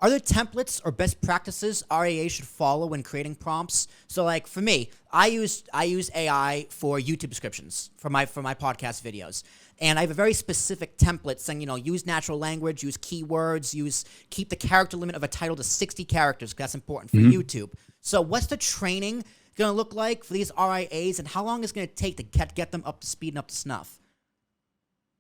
are there templates or best practices RAA should follow when creating prompts? So like for me, I use AI for YouTube descriptions for my podcast videos. And I have a very specific template saying, use natural language, use keywords, keep the character limit of a title to 60 characters, because that's important for YouTube. So what's the training going to look like for these RIAs, and how long is it going to take to get them up to speed and up to snuff?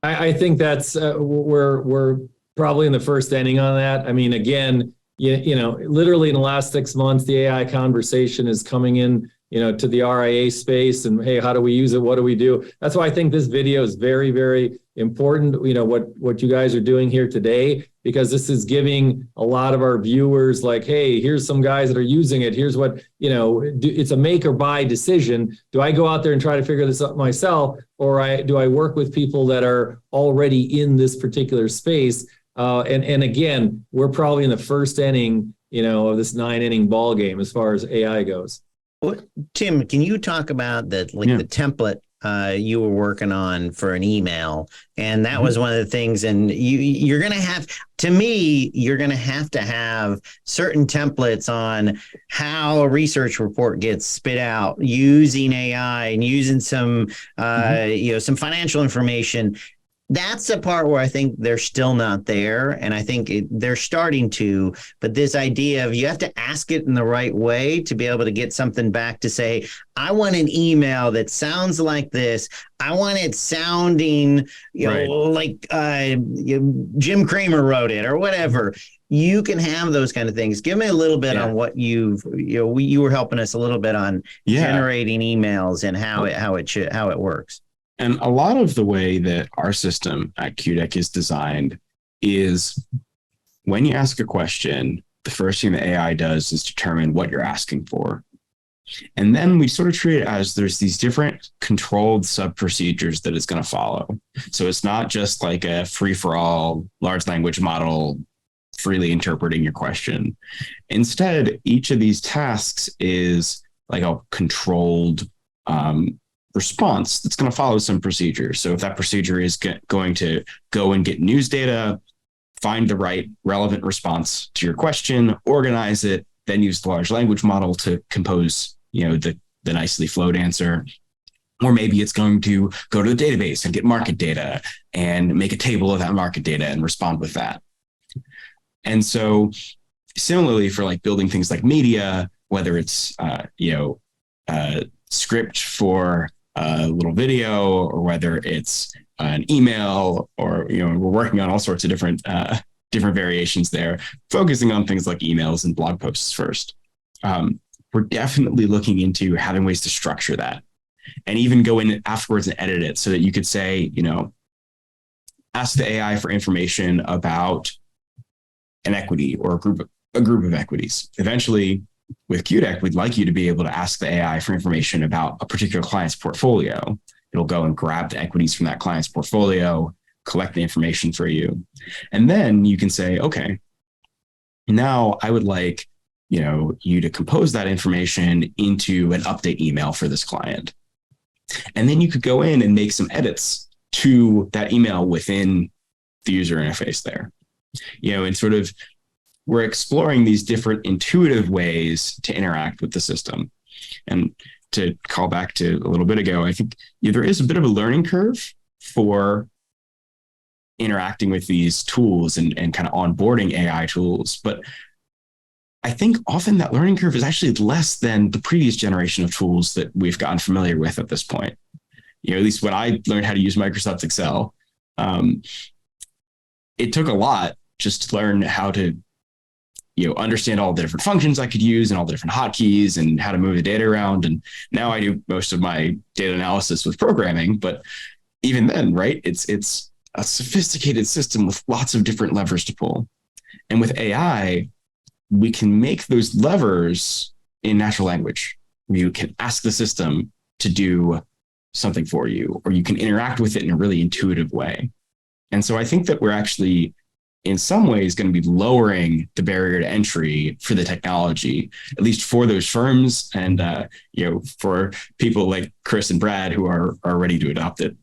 I think that's we're probably in the first inning on that. I mean, again, literally in the last 6 months, the AI conversation is coming in, to the RIA space, and hey, how do we use it? What do we do? That's why I think this video is very, very important. What you guys are doing here today, because this is giving a lot of our viewers like, hey, here's some guys that are using it. Here's what, it's a make or buy decision. Do I go out there and try to figure this out myself, or do I work with people that are already in this particular space? And again, we're probably in the first inning, of this 9-inning ball game as far as AI goes. Well, Tim, can you talk about the template you were working on for an email? And that was one of the things. And you're going to have to have certain templates on how a research report gets spit out using AI and using some some financial information. That's the part where I think they're still not there. And I think they're starting to, but this idea of you have to ask it in the right way to be able to get something back to say, I want an email that sounds like this. I want it sounding, like Jim Cramer wrote it or whatever. You can have those kind of things. Give me a little bit on what you were helping us a little bit on generating emails and how it works. And a lot of the way that our system at QDEC is designed is when you ask a question, the first thing the AI does is determine what you're asking for. And then we sort of treat it as there's these different controlled sub-procedures that it's going to follow. So it's not just like a free-for-all large language model freely interpreting your question. Instead, each of these tasks is like a controlled response that's going to follow some procedure. So if that procedure is going to go and get news data, find the right relevant response to your question, organize it, then use the large language model to compose, the nicely flowed answer. Or maybe it's going to go to the database and get market data and make a table of that market data and respond with that. And so similarly for like building things like media, whether it's, script for a little video, or whether it's an email, or we're working on all sorts of different variations there, focusing on things like emails and blog posts first. We're definitely looking into having ways to structure that, and even go in afterwards and edit it so that you could say, ask the AI for information about an equity or a group of equities. Eventually, with QDEC, we'd like you to be able to ask the AI for information about a particular client's portfolio. It'll go and grab the equities from that client's portfolio, collect the information for you. And then you can say, okay, now I would like, you to compose that information into an update email for this client. And then you could go in and make some edits to that email within the user interface there. And sort of we're exploring these different intuitive ways to interact with the system. And to call back to a little bit ago, I think there is a bit of a learning curve for interacting with these tools and kind of onboarding AI tools. But I think often that learning curve is actually less than the previous generation of tools that we've gotten familiar with at this point. At least when I learned how to use Microsoft Excel, it took a lot just to learn how to understand all the different functions I could use and all the different hotkeys and how to move the data around. And now I do most of my data analysis with programming, but even then, right, it's a sophisticated system with lots of different levers to pull. And with AI, we can make those levers in natural language. You can ask the system to do something for you, or you can interact with it in a really intuitive way. And so I think that we're actually in some ways going to be lowering the barrier to entry for the technology, at least for those firms and, for people like Chris and Brad who are ready to adopt it.